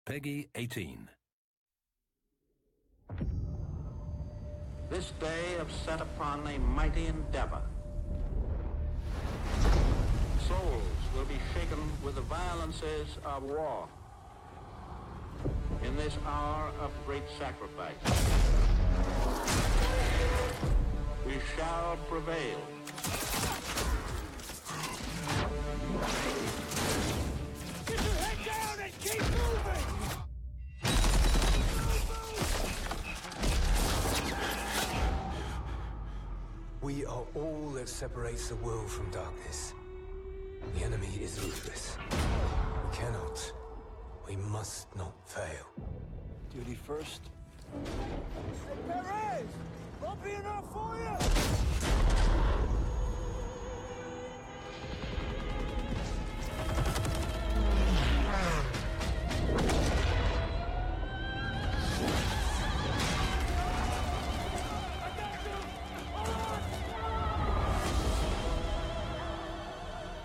Peggy 18. This day have set upon a mighty endeavor. Souls will be shaken with the violences of war. In this hour of great sacrifice, we shall prevail. Get your head down and keep moving! We are all that separates the world from darkness. The enemy is ruthless. We cannot, we must not fail. Duty first. Hey, Perez! Won't be enough for you!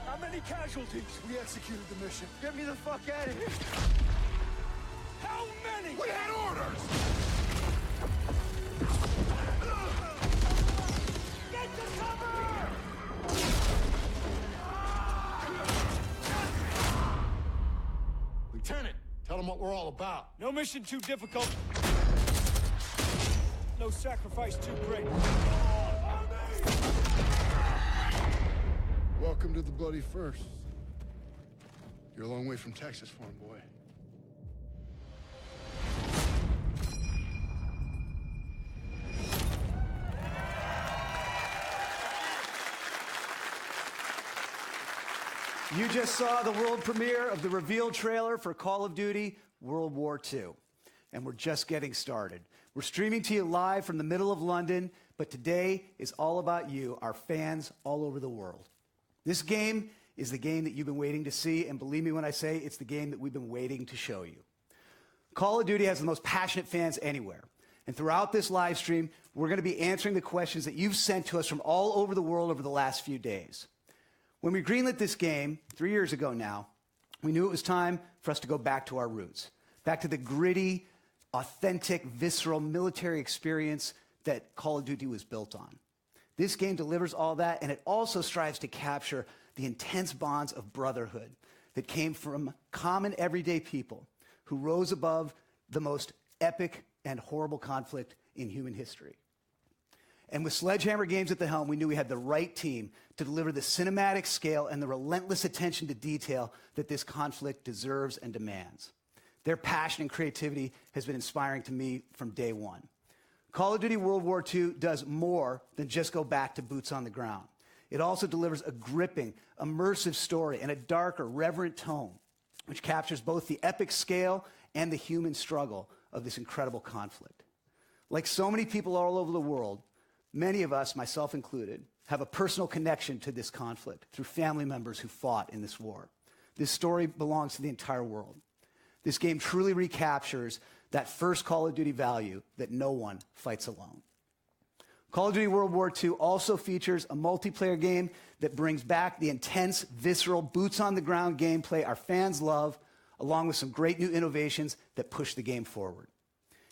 How many casualties? We executed the mission. Get me the fuck out of here! How many? We had orders! Get to cover! Lieutenant, tell them what we're all about. No mission too difficult. No sacrifice too great. Welcome to the Bloody First. You're a long way from Texas, farm boy. You just saw the world premiere of the reveal trailer for Call of Duty World War II. And we're just getting started. We're streaming to you live from the middle of London, but today is all about you, our fans all over the world. This game is the game that you've been waiting to see, and believe me when I say it's the game that we've been waiting to show you. Call of Duty has the most passionate fans anywhere. And throughout this live stream, we're going to be answering the questions that you've sent to us from all over the world over the last few days. When we greenlit this game 3 years ago now, we knew it was time for us to go back to our roots, back to the gritty, authentic, visceral military experience that Call of Duty was built on. This game delivers all that, and it also strives to capture the intense bonds of brotherhood that came from common everyday people who rose above the most epic and horrible conflict in human history. And with Sledgehammer Games at the helm, we knew we had the right team to deliver the cinematic scale and the relentless attention to detail that this conflict deserves and demands. Their passion and creativity has been inspiring to me from day one. Call of Duty World War II does more than just go back to boots on the ground. It also delivers a gripping, immersive story and a darker, reverent tone, which captures both the epic scale and the human struggle of this incredible conflict. Like so many people all over the world, many of us, myself included, have a personal connection to this conflict through family members who fought in this war. This story belongs to the entire world. This game truly recaptures that first Call of Duty value that no one fights alone. Call of Duty World War II also features a multiplayer game that brings back the intense, visceral, boots-on-the-ground gameplay our fans love, along with some great new innovations that push the game forward.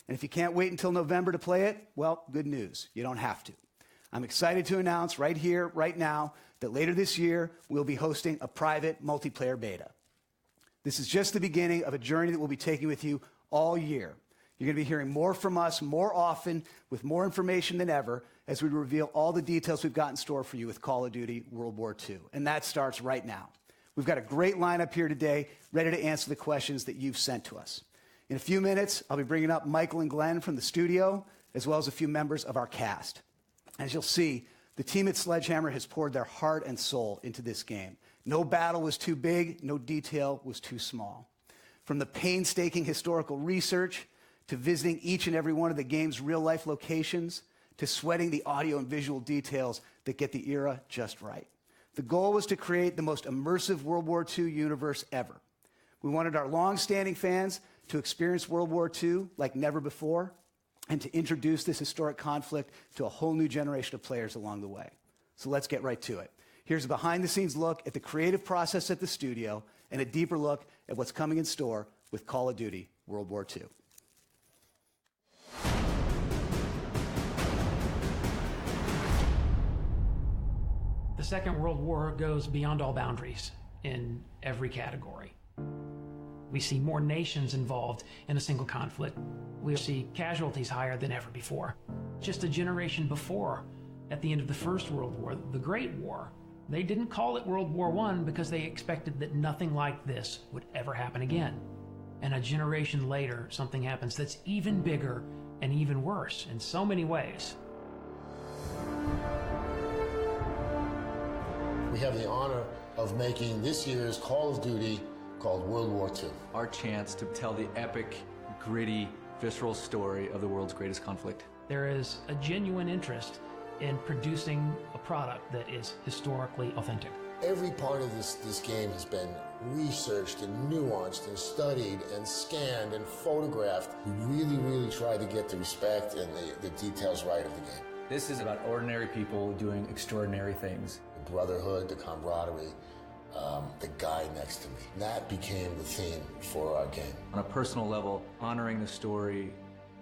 And if you can't wait until November to play it, well, good news. You don't have to. I'm excited to announce right here, right now, that later this year, we'll be hosting a private multiplayer beta. This is just the beginning of a journey that we'll be taking with you all year. You're going to be hearing more from us more often with more information than ever as we reveal all the details we've got in store for you with Call of Duty World War II. And that starts right now. We've got a great lineup here today, ready to answer the questions that you've sent to us. In a few minutes, I'll be bringing up Michael and Glenn from the studio, as well as a few members of our cast. As you'll see, the team at Sledgehammer has poured their heart and soul into this game. No battle was too big, no detail was too small. From the painstaking historical research, to visiting each and every one of the game's real-life locations, to sweating the audio and visual details that get the era just right. The goal was to create the most immersive World War II universe ever. We wanted our long-standing fans to experience World War II like never before, and to introduce this historic conflict to a whole new generation of players along the way. So let's get right to it. Here's a behind-the-scenes look at the creative process at the studio and a deeper look at what's coming in store with Call of Duty World War II. The Second World War goes beyond all boundaries in every category. We see more nations involved in a single conflict. We see casualties higher than ever before. Just a generation before, at the end of the First World War, the Great War, they didn't call it World War I because they expected that nothing like this would ever happen again. And a generation later, something happens that's even bigger and even worse in so many ways. We have the honor of making this year's Call of Duty called World War II. Our chance to tell the epic, gritty, visceral story of the world's greatest conflict. There is a genuine interest in producing a product that is historically authentic. Every part of this game has been researched and nuanced and studied and scanned and photographed. We really tried to get the respect and the details right of the game. This is about ordinary people doing extraordinary things. The brotherhood, the camaraderie, the guy next to me. That became the theme for our game. On a personal level, honoring the story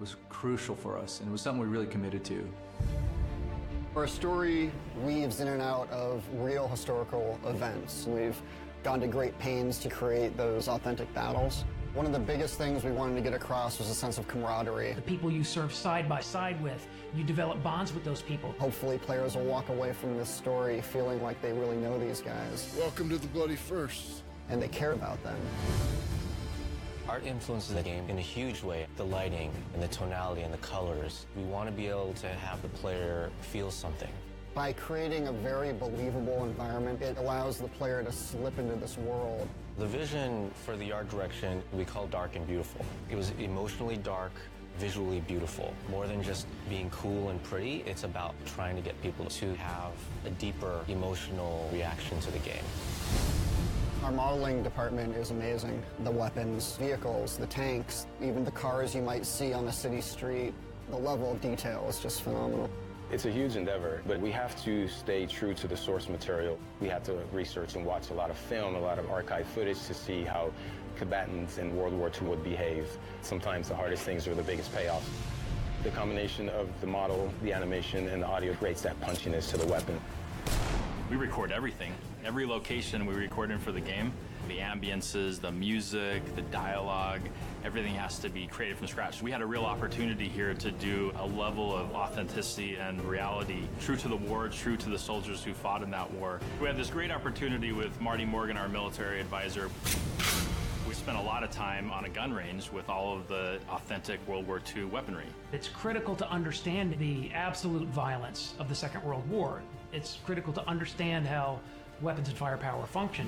was crucial for us, and it was something we really committed to. Our story weaves in and out of real historical events. We've gone to great pains to create those authentic battles. One of the biggest things we wanted to get across was a sense of camaraderie. The people you serve side by side with, you develop bonds with those people. Hopefully players will walk away from this story feeling like they really know these guys. Welcome to the Bloody First. And they care about them. Art influences the game in a huge way. The lighting and the tonality and the colors. We want to be able to have the player feel something. By creating a very believable environment, it allows the player to slip into this world. The vision for the art direction we call dark and beautiful. It was emotionally dark, visually beautiful. More than just being cool and pretty, it's about trying to get people to have a deeper emotional reaction to the game. Our modeling department is amazing. The weapons, vehicles, the tanks, even the cars you might see on a city street. The level of detail is just phenomenal. It's a huge endeavor, but we have to stay true to the source material. We have to research and watch a lot of film, a lot of archive footage to see how combatants in World War II would behave. Sometimes the hardest things are the biggest payoffs. The combination of the model, the animation, and the audio creates that punchiness to the weapon. We record everything. Every location we record in for the game. The ambiences, the music, the dialogue, everything has to be created from scratch. We had a real opportunity here to do a level of authenticity and reality, true to the war, true to the soldiers who fought in that war. We had this great opportunity with Marty Morgan, our military advisor. We spent a lot of time on a gun range with all of the authentic World War II weaponry. It's critical to understand the absolute violence of the Second World War. It's critical to understand how weapons and firepower function.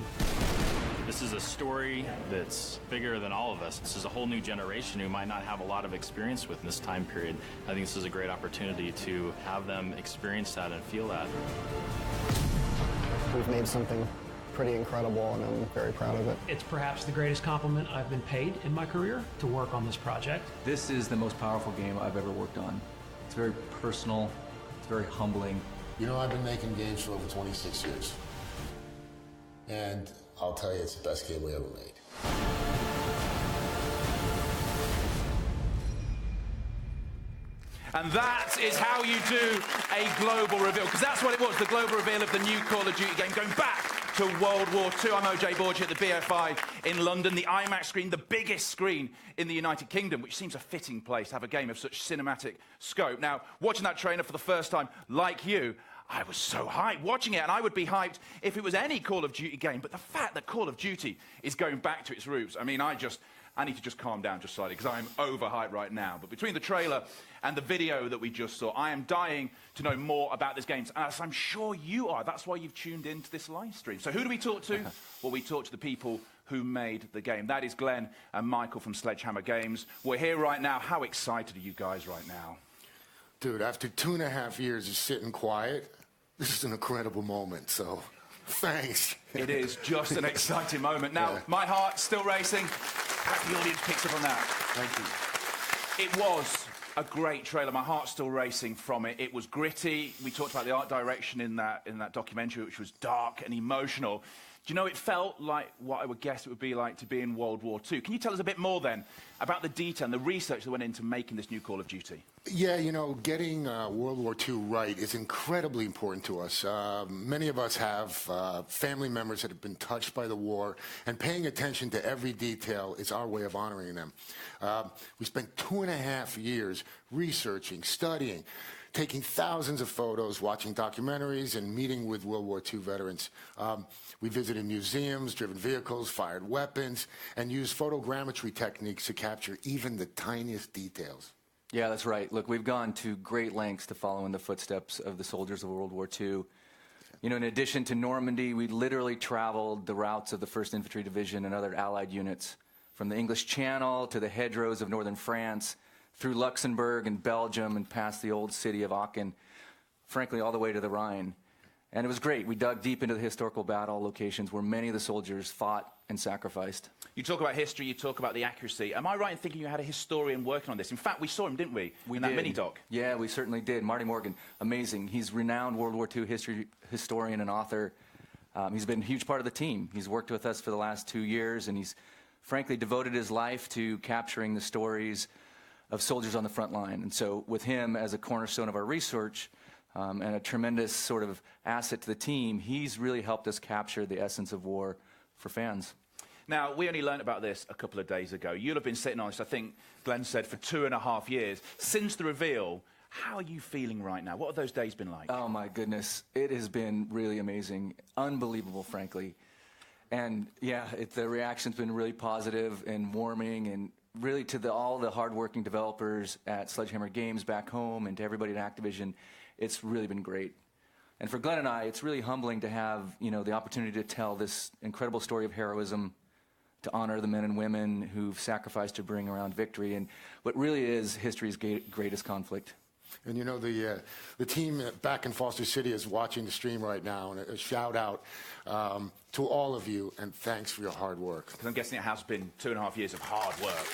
This is a story that's bigger than all of us. This is a whole new generation who might not have a lot of experience with this time period. I think this is a great opportunity to have them experience that and feel that. We've made something pretty incredible, and I'm very proud of it. It's perhaps the greatest compliment I've been paid in my career to work on this project. This is the most powerful game I've ever worked on. It's very personal, it's very humbling. You know, I've been making games for over 26 years. And I'll tell you, it's the best game we ever made. And that is how you do a global reveal, because that's what it was, the global reveal of the new Call of Duty game, going back to World War II. I'm OJ Borgia at the BFI in London, the IMAX screen, the biggest screen in the United Kingdom, which seems a fitting place to have a game of such cinematic scope. Now, watching that trailer for the first time, like you, I was so hyped watching it, and I would be hyped if it was any Call of Duty game. But the fact that Call of Duty is going back to its roots, I mean, I need to just calm down just slightly, because I'm overhyped right now. But between the trailer and the video that we just saw, I am dying to know more about this game, as I'm sure you are. That's why you've tuned into this live stream. So who do we talk to? Well, we talk to the people who made the game. That is Glenn and Michael from Sledgehammer Games. We're here right now. How excited are you guys right now? Dude, after 2.5 years of sitting quiet, this is an incredible moment, so thanks. It is just an exciting moment. Now, my heart's still racing. I hope the audience picks up on that. Thank you. It was a great trailer. My heart's still racing from it. It was gritty. We talked about the art direction in that documentary, which was dark and emotional. Do you know, it felt like what I would guess it would be like to be in World War II. Can you tell us a bit more, then, about the detail and the research that went into making this new Call of Duty? Yeah, you know, getting World War II right is incredibly important to us. Many of us have family members that have been touched by the war, and paying attention to every detail is our way of honoring them. We spent 2.5 years researching, studying, taking thousands of photos, watching documentaries, and meeting with World War II veterans. We visited museums, driven vehicles, fired weapons, and used photogrammetry techniques to capture even the tiniest details. Yeah, that's right. Look, we've gone to great lengths to follow in the footsteps of the soldiers of World War II. You know, in addition to Normandy, we literally traveled the routes of the 1st Infantry Division and other Allied units, from the English Channel to the hedgerows of northern France, through Luxembourg and Belgium and past the old city of Aachen, frankly, all the way to the Rhine. And it was great. We dug deep into the historical battle locations where many of the soldiers fought and sacrificed. You talk about history, you talk about the accuracy. Am I right in thinking you had a historian working on this? In fact, we saw him, didn't we? In that mini-doc. Yeah, we certainly did. Marty Morgan, amazing. He's a renowned World War II historian and author. He's been a huge part of the team. He's worked with us for the last 2 years, and he's frankly devoted his life to capturing the stories of soldiers on the front line. And so with him as a cornerstone of our research, and a tremendous sort of asset to the team, he's really helped us capture the essence of war for fans. Now, we only learned about this a couple of days ago. You'll have been sitting on this, I think Glenn said, for 2.5 years. Since the reveal, how are you feeling right now? What have those days been like? Oh, my goodness. It has been really amazing. Unbelievable, frankly. And, yeah, the reaction's been really positive and warming, and really to all the hardworking developers at Sledgehammer Games back home and to everybody at Activision, it's really been great. And for Glenn and I, it's really humbling to have, you know, the opportunity to tell this incredible story of heroism, to honor the men and women who've sacrificed to bring around victory, and what really is history's greatest conflict. And you know, the team back in Foster City is watching the stream right now, and a shout out to all of you, and thanks for your hard work. Because I'm guessing it has been 2.5 years of hard work.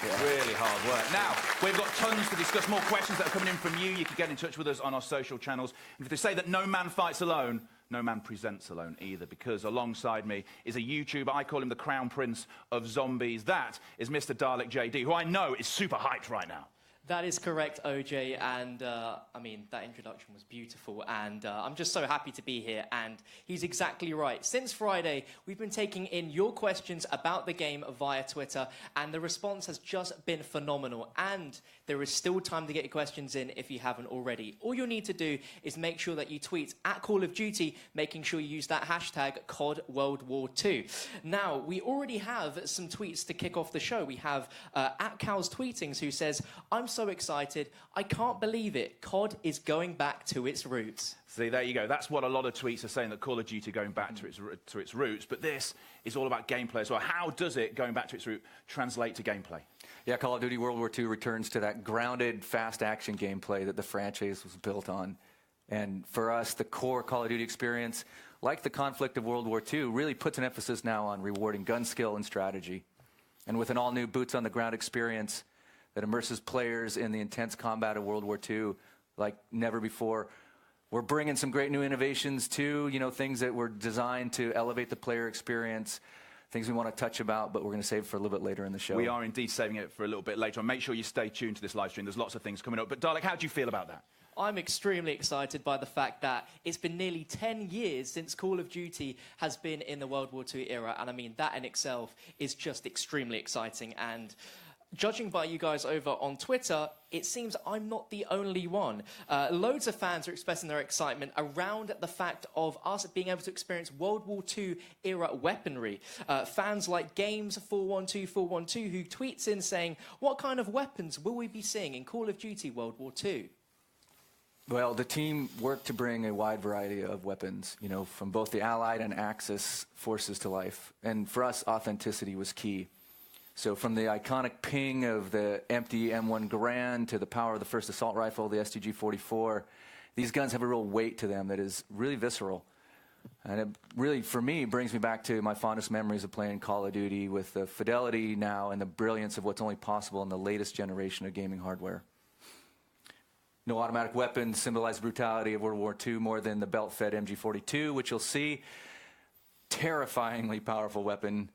Yeah. Really hard work. Now, we've got tons to discuss, more questions that are coming in from you. You can get in touch with us on our social channels. And if they say that no man fights alone, no man presents alone either, because alongside me is a YouTuber. I call him the Crown Prince of Zombies. That is Mr. Dalek JD, who I know is super hyped right now. That is correct, OJ, and I mean, that introduction was beautiful, and I'm just so happy to be here, and he's exactly right. Since Friday, we've been taking in your questions about the game via Twitter, and the response has just been phenomenal, and there is still time to get your questions in if you haven't already. All you'll need to do is make sure that you tweet at Call of Duty, making sure you use that hashtag COD World War II. Now, we already have some tweets to kick off the show. We have at Cal's Tweetings, who says, "I'm so excited, I can't believe it. COD is going back to its roots." See, there you go. That's what a lot of tweets are saying, that Call of Duty going back to its roots. But this is all about gameplay as well. How does it, going back to its root, translate to gameplay? Yeah, Call of Duty World War II returns to that grounded, fast action gameplay that the franchise was built on. And for us, the core Call of Duty experience, like the conflict of World War II, really puts an emphasis now on rewarding gun skill and strategy. And with an all-new boots-on-the-ground experience that immerses players in the intense combat of World War II like never before, we're bringing some great new innovations too, you know, things that were designed to elevate the player experience, things we want to touch about, but we're going to save for a little bit later in the show. We are indeed saving it for a little bit later on. Make sure you stay tuned to this live stream. There's lots of things coming up. But Dalek, how do you feel about that? I'm extremely excited by the fact that it's been nearly 10 years since Call of Duty has been in the World War II era, and I mean, that in itself is just extremely exciting. And judging by you guys over on Twitter, it seems I'm not the only one. Loads of fans are expressing their excitement around the fact of us being able to experience World War II era weaponry. Fans like Games412412 who tweets in saying, "What kind of weapons will we be seeing in Call of Duty World War II?" Well, the team worked to bring a wide variety of weapons, you know, from both the Allied and Axis forces to life. And for us, authenticity was key. So from the iconic ping of the empty M1 Garand to the power of the first assault rifle, the STG-44, these guns have a real weight to them that is really visceral. And it really, for me, brings me back to my fondest memories of playing Call of Duty with the fidelity now and the brilliance of what's only possible in the latest generation of gaming hardware. No automatic weapons symbolize the brutality of World War II more than the belt-fed MG42, which you'll see. terrifyingly powerful weapon.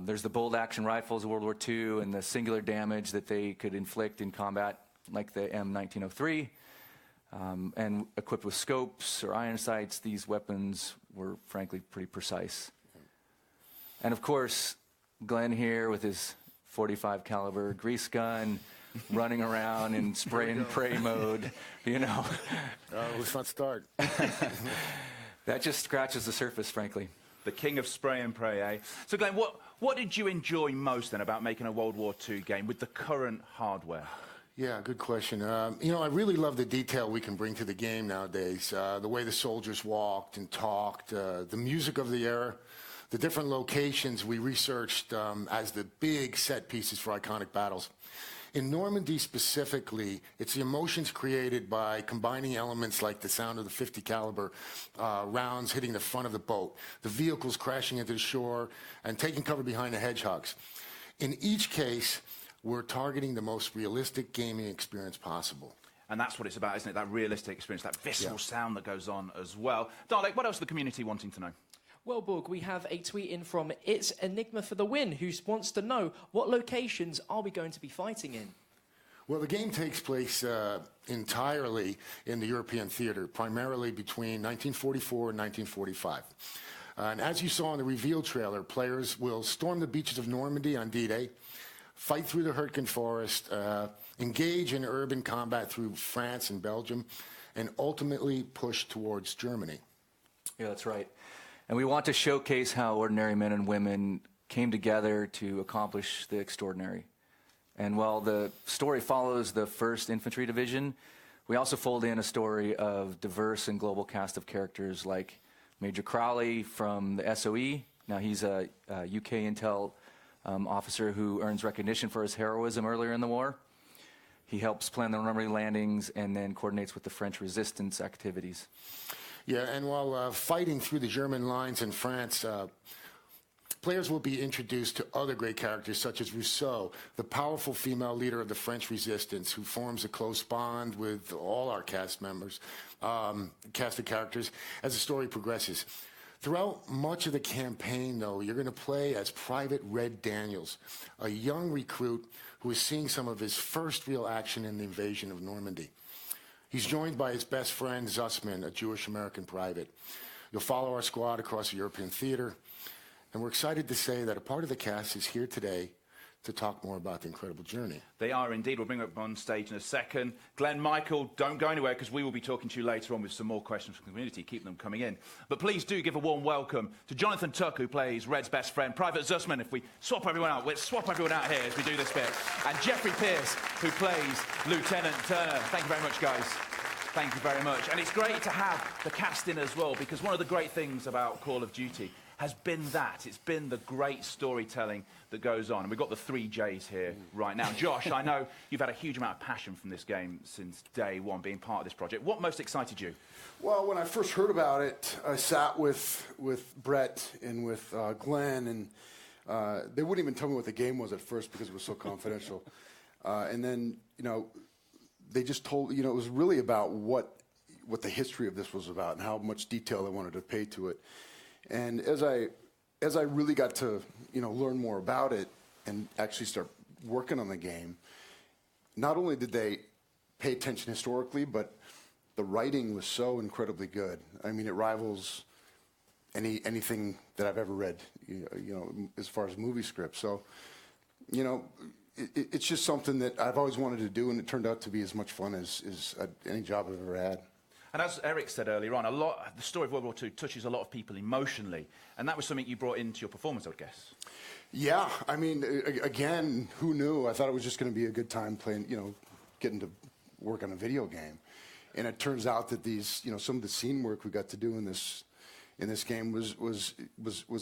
There's the bolt-action rifles of World War II and the singular damage that they could inflict in combat, like the M1903. And equipped with scopes or iron sights, these weapons were frankly pretty precise. And of course, Glenn here with his .45 caliber grease gun, running around in spray and pray mode, you know. Let's not start. That just scratches the surface, frankly. The king of spray and pray, eh? So, Glenn, what did you enjoy most then about making a World War II game with the current hardware? Yeah, good question. You know, I really love the detail we can bring to the game nowadays. The way the soldiers walked and talked, the music of the era, the different locations we researched as the big set pieces for iconic battles. In Normandy specifically, it's the emotions created by combining elements like the sound of the .50 caliber rounds hitting the front of the boat, the vehicles crashing into the shore, and taking cover behind the hedgehogs. In each case, we're targeting the most realistic gaming experience possible. And that's what it's about, isn't it? That realistic experience, that visceral sound that goes on as well. Dalek, what else is the community wanting to know? Well, Borg, we have a tweet in from It's Enigma for the Win, who wants to know, what locations are we going to be fighting in? Well, the game takes place entirely in the European theater, primarily between 1944 and 1945. And as you saw in the reveal trailer, players will storm the beaches of Normandy on D-Day, fight through the Hurtgen Forest, engage in urban combat through France and Belgium, and ultimately push towards Germany. Yeah, that's right. And we want to showcase how ordinary men and women came together to accomplish the extraordinary. And while the story follows the 1st Infantry Division, we also fold in a story of diverse and global cast of characters like Major Crowley from the SOE. Now, he's a UK intel officer who earns recognition for his heroism earlier in the war. He helps plan the Normandy landings and then coordinates with the French resistance activities. Yeah, and while fighting through the German lines in France, players will be introduced to other great characters such as Rousseau, the powerful female leader of the French resistance who forms a close bond with all our cast members, cast of characters, as the story progresses. Throughout much of the campaign, though, you're going to play as Private Red Daniels, a young recruit who is seeing some of his first real action in the invasion of Normandy. He's joined by his best friend, Zussman, a Jewish-American private. You'll follow our squad across the European theater, and we're excited to say that a part of the cast is here today to talk more about the incredible journey. They are indeed. We'll bring them up on stage in a second. Glenn, Michael, don't go anywhere because we will be talking to you later on with some more questions from the community. Keep them coming in. But please do give a warm welcome to Jonathan Tuck, who plays Red's best friend, Private Zussman. If we swap everyone out, we'll swap everyone out here as we do this bit. And Jeffrey Pierce, who plays Lieutenant Turner. Thank you very much, guys. Thank you very much. And it's great to have the cast in as well, because one of the great things about Call of Duty has been that. It's been the great storytelling that goes on. And we've got the 3 Js here right now. Josh, I know you've had a huge amount of passion from this game since day one, being part of this project. What most excited you? Well, when I first heard about it, I sat with Brett and with Glenn, and they wouldn't even tell me what the game was at first because it was so confidential. And then, you know, they just told, you know, it was really about what the history of this was about and how much detail they wanted to pay to it. And as I really got to, you know, learn more about it and actually start working on the game, not only did they pay attention historically, but the writing was so incredibly good. I mean, it rivals anything that I've ever read, you know, as far as movie scripts. So, you know, it's just something that I've always wanted to do, and it turned out to be as much fun as any job I've ever had. And as Eric said earlier on, the story of World War II touches a lot of people emotionally, and that was something you brought into your performance, I would guess. Yeah, I mean, again, who knew? I thought it was just going to be a good time playing, you know, getting to work on a video game, and it turns out that these, you know, some of the scene work we got to do in this game was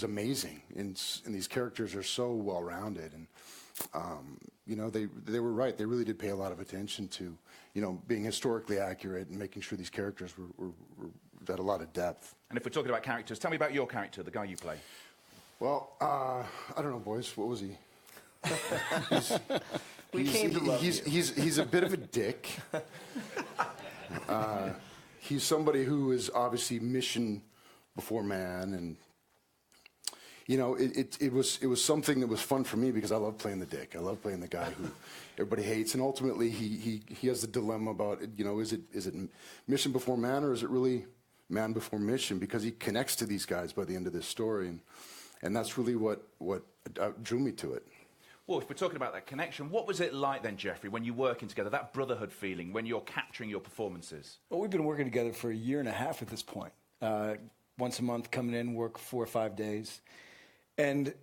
amazing, and these characters are so well rounded, and you know, they were right. They really did pay a lot of attention to, you know, being historically accurate and making sure these characters were had a lot of depth. And if we're talking about characters, tell me about your character, the guy you play. Well, I don't know, boys. What was he? He's a bit of a dick. He's somebody who is obviously mission before man, and you know, it was something that was fun for me because I love playing the dick. I love playing the guy who everybody hates, and ultimately he has the dilemma about, you know, is it mission before man, or is it really man before mission? Because he connects to these guys by the end of this story, and that's really what drew me to it. Well, if we're talking about that connection, what was it like then, Jeffrey, when you're working together, that brotherhood feeling, when you're capturing your performances? Well, we've been working together for 1.5 years at this point. Once a month, coming in, work 4 or 5 days. And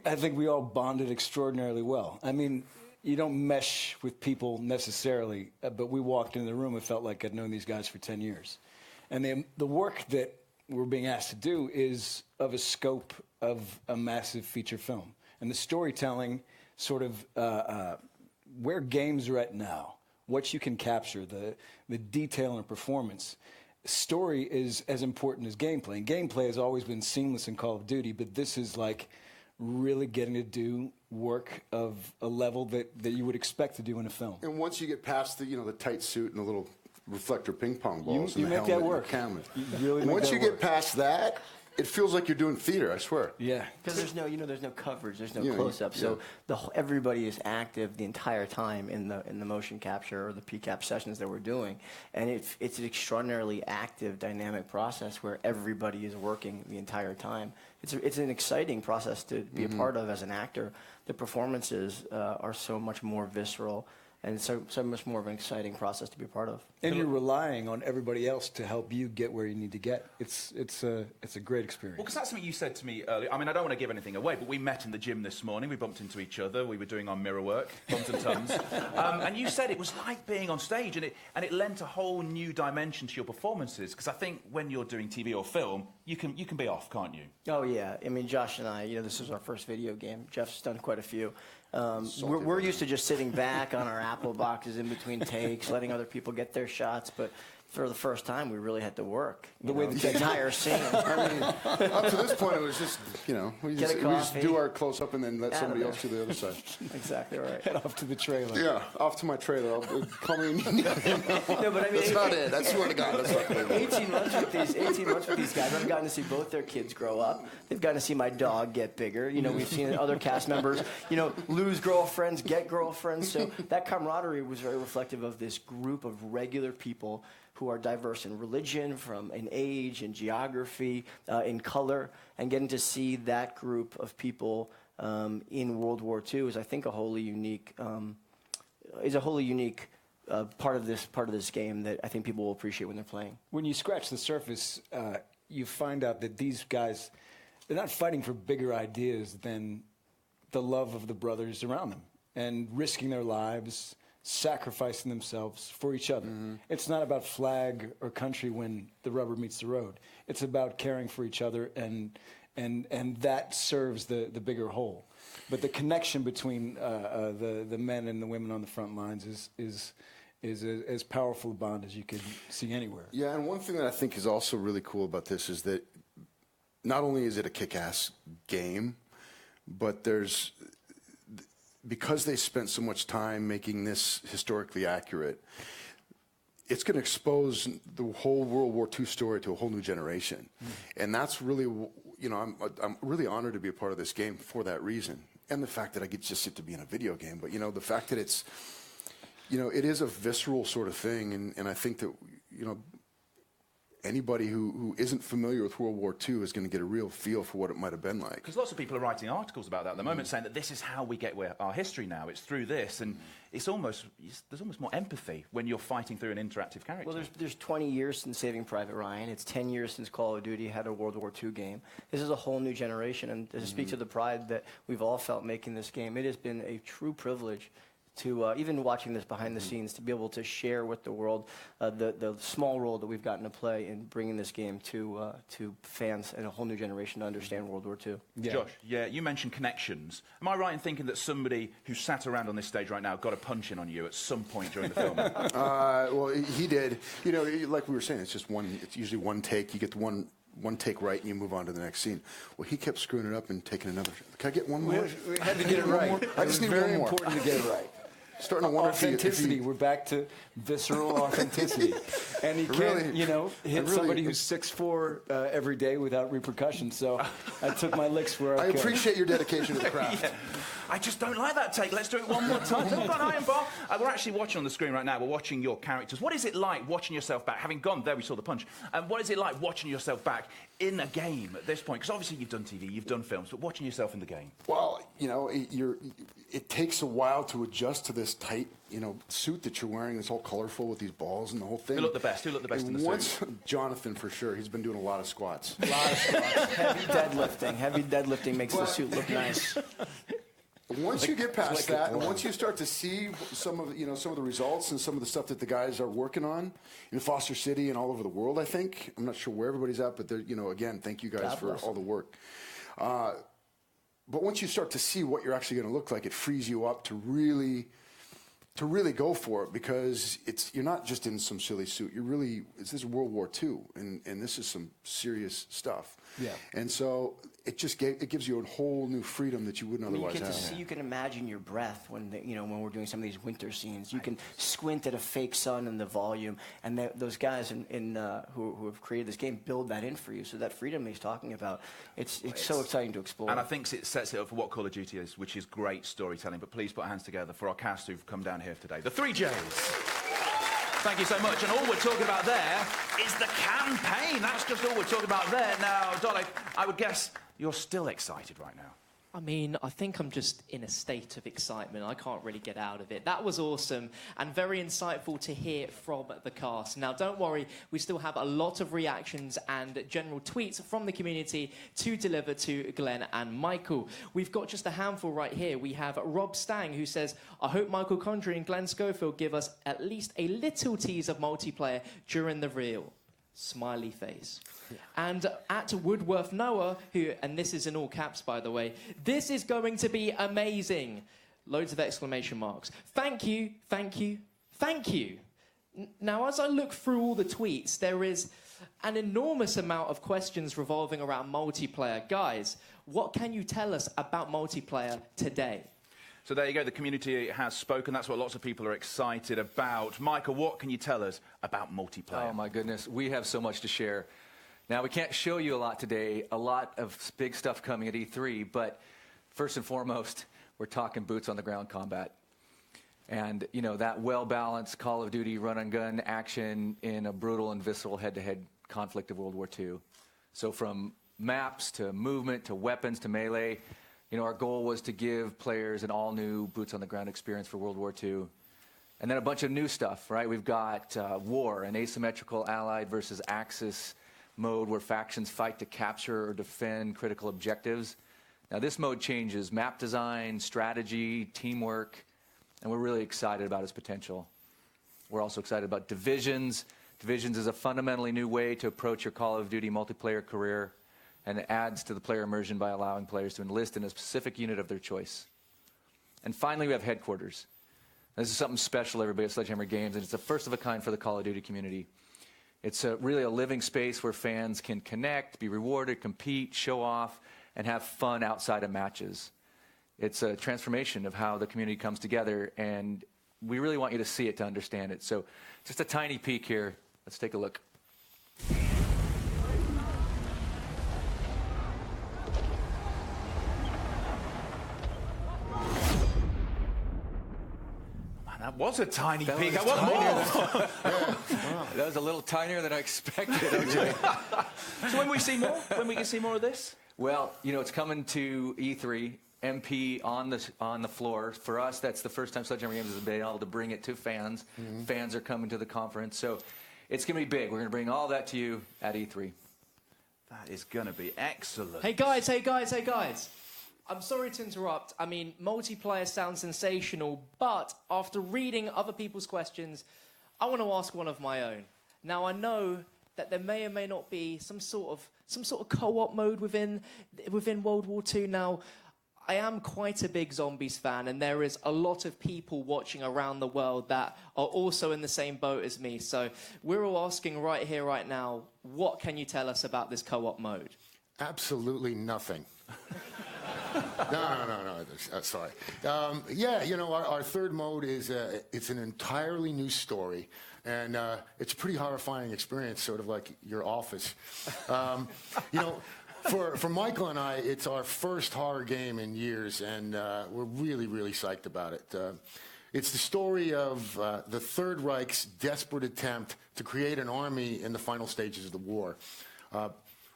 I think we all bonded extraordinarily well. I mean, you don't mesh with people necessarily, but we walked into the room and felt like I'd known these guys for 10 years. And the work that we're being asked to do is of a scope of a massive feature film. And the storytelling, sort of where games are at now, what you can capture, the detail and performance. Story is as important as gameplay. And gameplay has always been seamless in Call of Duty, but this is like really getting to do work of a level that you would expect to do in a film. And once you get past the, you know, the tight suit and the little reflector ping pong balls, you and the make helmet that work. And the camera. You really and make once that you work. get past that, it feels like you're doing theater, I swear. Yeah. Because there's no, there's no coverage, there's no Yeah, close-up, so yeah. Everybody is active the entire time in the motion capture or the PCAP sessions that we're doing, and it's an extraordinarily active, dynamic process where everybody is working the entire time. It's an exciting process to be a part of as an actor. The performances are so much more visceral. And so much more of an exciting process to be a part of. And you're relying on everybody else to help you get where you need to get. It's a great experience. Well, because that's something you said to me earlier. I mean, I don't want to give anything away, but we met in the gym this morning. We bumped into each other. We were doing our mirror work, tons and tons. And you said it was like being on stage, and it lent a whole new dimension to your performances. Because I think when you're doing TV or film, you can be off, can't you? Oh yeah. I mean, Josh and I, this is our first video game. Jeff's done quite a few. We're used to just sitting back on our Apple boxes in between takes, letting other people get their shots, but for the first time, we really had to work. The entire scene. I mean, up to this point, it was just, we just do our close-up and then let somebody else do the other side. Exactly right. Head off to the trailer. Yeah, off to my trailer. Call me. No, but I mean, that's not it. I swear to God, that's not it. 18 months with these guys, I've gotten to see both their kids grow up. They've gotten to see my dog get bigger. We've seen other cast members, lose girlfriends, get girlfriends. So that camaraderie was very reflective of this group of regular people who are diverse in religion, in age, in geography, in color, and getting to see that group of people in World War II is, I think, a wholly unique part of this game that I think people will appreciate when they're playing. When you scratch the surface, you find out that these guys, they're not fighting for bigger ideas than the love of the brothers around them and risking their lives, sacrificing themselves for each other. It's not about flag or country when the rubber meets the road. It's about caring for each other, and that serves the bigger whole. But the connection between the men and the women on the front lines is as powerful a bond as you could see anywhere. Yeah, and one thing that I think is also really cool about this is that not only is it a kick-ass game, but because they spent so much time making this historically accurate, it's going to expose the whole World War II story to a whole new generation. And that's really, I'm really honored to be a part of this game for that reason. And the fact that I just get to be in a video game. But, the fact that it's, it is a visceral sort of thing. And I think that, anybody who isn't familiar with World War II is going to get a real feel for what it might have been like. Because lots of people are writing articles about that at the moment, saying that this is how we get our history now. It's through this, and there's almost more empathy when you're fighting through an interactive character. Well, there's 20 years since Saving Private Ryan. It's 10 years since Call of Duty had a World War II game. This is a whole new generation, and to speak to the pride that we've all felt making this game, it has been a true privilege to even watching this behind the scenes, to be able to share with the world the small role that we've gotten to play in bringing this game to fans and a whole new generation to understand World War II. Yeah. Josh, you mentioned connections. Am I right in thinking that somebody who sat around on this stage right now got a punch in on you at some point during the film? Well, he did. Like we were saying, it's usually one take. You get the one take right and you move on to the next scene. Well, he kept screwing it up and taking another. Can I get one more? We had to get it right. I just need one more. Very important to get it right. starting to wonder authenticity. We're back to visceral authenticity, and you can't, hit somebody who's 6'4" every day without repercussions. So I took my licks where I could. I appreciate your dedication to the craft. Yeah. I just don't like that take. Let's do it one more time. Come on, Iron Bar. We're actually watching on the screen right now. We're watching your characters. What is it like watching yourself back? Having gone there, we saw the punch. And what is it like watching yourself back in a game at this point? Because obviously you've done TV, you've done films, but watching yourself in the game. Well, it takes a while to adjust to this tight, suit that you're wearing. It's all colorful with these balls and the whole thing. Who looked the best? Who looked the best in the suit? Jonathan, for sure. He's been doing a lot of squats. Heavy deadlifting. Heavy deadlifting makes the suit look nice. Once you get past that, and once you start to see some of the results and some of the stuff that the guys are working on in Foster City and all over the world, I think. I'm not sure where everybody's at, but again, thank you guys for all the work. But once you start to see what you're actually going to look like, it frees you up to really go for it, because you're not just in some silly suit. This is World War II, and this is some serious stuff. Yeah. And so it gives you a whole new freedom that you wouldn't otherwise have. You can imagine your breath when when we're doing some of these winter scenes. You can squint at a fake sun and the volume, and those guys who have created this game build that in for you. So that freedom he's talking about, it's so exciting to explore. And I think it sets it up for what Call of Duty is, which is great storytelling. But please put our hands together for our cast who've come down here today. The 3 Js. Thank you so much. And all we're talking about there is the campaign. That's just all we're talking about there. Now, Dolly, I would guess you're still excited right now. I mean, I think I'm just in a state of excitement. I can't really get out of it. That was awesome and very insightful to hear from the cast. Now, don't worry, we still have a lot of reactions and general tweets from the community to deliver to Glenn and Michael. We've got just a handful right here. We have Rob Stang, who says, I hope Michael Condrey and Glenn Schofield give us at least a little tease of multiplayer during the reveal. Smiley face. Yeah. And at Woodworth Noah, and this is in all caps, by the way, this is going to be amazing. Loads of exclamation marks. Thank you, thank you, thank you. Now, as I look through all the tweets, there is an enormous amount of questions revolving around multiplayer. Guys, what can you tell us about multiplayer today? So there you go, the community has spoken. That's what lots of people are excited about. Michael, what can you tell us about multiplayer? Oh, my goodness. We have so much to share. Now, we can't show you a lot today, a lot of big stuff coming at E3, but first and foremost, we're talking boots-on-the-ground combat. And, that well-balanced Call of Duty run-and-gun action in a brutal and visceral head-to-head conflict of World War II. So from maps to movement to weapons to melee, our goal was to give players an all-new boots-on-the-ground experience for World War II. And then a bunch of new stuff, right? We've got War, an asymmetrical Allied versus Axis mode where factions fight to capture or defend critical objectives. Now, this mode changes map design, strategy, teamwork, and we're really excited about its potential. We're also excited about Divisions. Divisions is a fundamentally new way to approach your Call of Duty multiplayer career, and it adds to the player immersion by allowing players to enlist in a specific unit of their choice. And finally, we have Headquarters. This is something special, everybody, at Sledgehammer Games, and it's the first of a kind for the Call of Duty community. It's really a living space where fans can connect, be rewarded, compete, show off, and have fun outside of matches. It's a transformation of how the community comes together, and we really want you to see it to understand it. So just a tiny peek here. Let's take a look. That was a tiny peek. That was a little tinier than I expected, OJ. So when we see more? When we can see more of this? Well, it's coming to E3, MP on the floor. For us, that's the first time Sledgehammer Games has been able to bring it to fans. Mm-hmm. Fans are coming to the conference. So it's going to be big. We're going to bring all that to you at E3. That is going to be excellent. Hey, guys. I'm sorry to interrupt. I mean, multiplayer sounds sensational, but after reading other people's questions, I want to ask one of my own. Now, I know that there may or may not be some sort of co-op mode within World War II. Now, I am quite a big Zombies fan, and there is a lot of people watching around the world that are also in the same boat as me. So we're all asking right here, right now, what can you tell us about this co-op mode? Absolutely nothing. No. Sorry. Yeah, you know, our third mode is it's an entirely new story, and it's a pretty horrifying experience, sort of like your office. You know, for Michael and I, it's our first horror game in years, and we're really, really psyched about it. It's the story of the Third Reich's desperate attempt to create an army in the final stages of the war.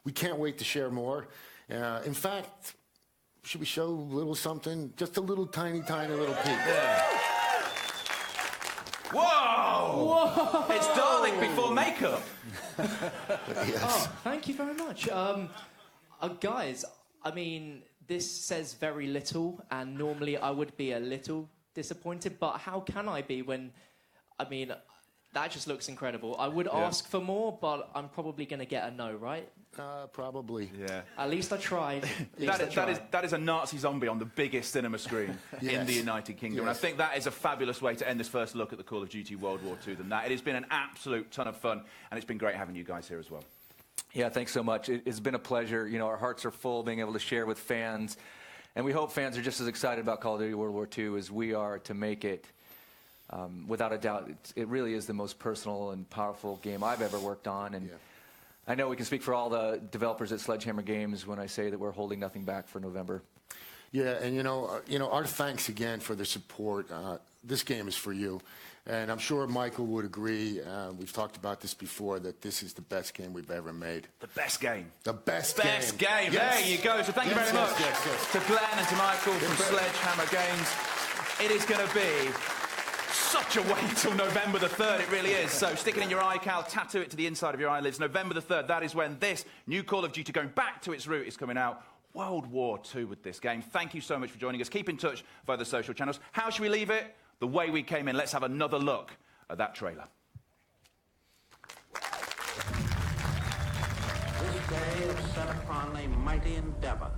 We can't wait to share more. In fact, should we show a little something? Just a little tiny little peek. Yeah. Whoa! Whoa! It's Dalek before makeup. Yes. Oh, thank you very much. Guys, I mean, this says very little, and normally I would be a little disappointed, but how can I be when, I mean, that just looks incredible. I would ask for more, but I'm probably going to get a no, right? Probably. Yeah. At least I tried. That is a Nazi zombie on the biggest cinema screen in the United Kingdom. And I think that is a fabulous way to end this first look at the Call of Duty World War II than that. It has been an absolute ton of fun, and it's been great having you guys here as well. Yeah, thanks so much. It's been a pleasure. You know, our hearts are full being able to share with fans. And we hope fans are just as excited about Call of Duty World War II as we are to make it. Without a doubt, it really is the most personal and powerful game I've ever worked on. And I know we can speak for all the developers at Sledgehammer Games when I say that we're holding nothing back for November. Yeah, and you know, our thanks again for the support. This game is for you. And I'm sure Michael would agree, we've talked about this before, that this is the best game we've ever made. The best game. The best game. There you go. So thank you very much to Glenn and to Michael from Sledgehammer Games. It is going to be such a wait till November the 3rd, it really is. So stick it in your iCal, tattoo it to the inside of your eyelids. November the 3rd, that is when this new Call of Duty, going back to its root, is coming out. World War II with this game. Thank you so much for joining us. Keep in touch via the social channels. How should we leave it? The way we came in. Let's have another look at that trailer. This day is set upon a mighty endeavor.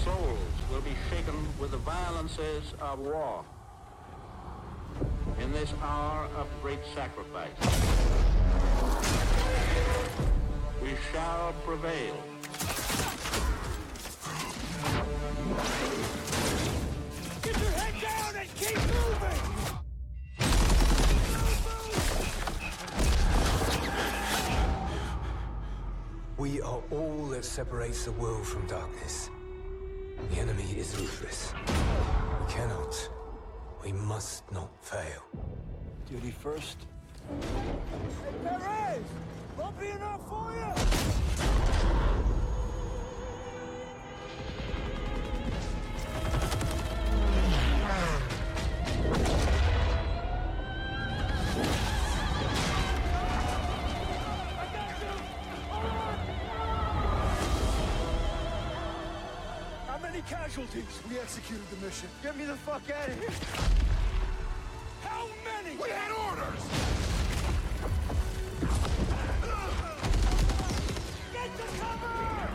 Souls will be shaken with the violences of war. In this hour of great sacrifice, we shall prevail. Get your head down and keep moving! We are all that separates the world from darkness. The enemy is ruthless. We cannot, we must not fail. Duty first. Hey, Perez! Won't be enough for you! How many casualties? We executed the mission. Get me the fuck out of here. How many? We had orders! Get to cover!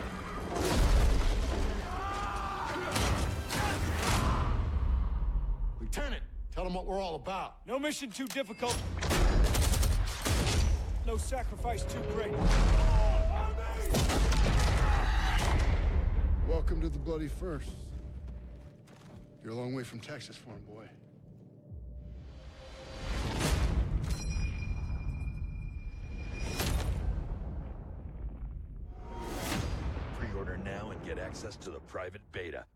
Lieutenant, tell them what we're all about. No mission too difficult. No sacrifice too great. Welcome to the bloody first. You're a long way from Texas, farm boy. Pre-order now and get access to the private beta.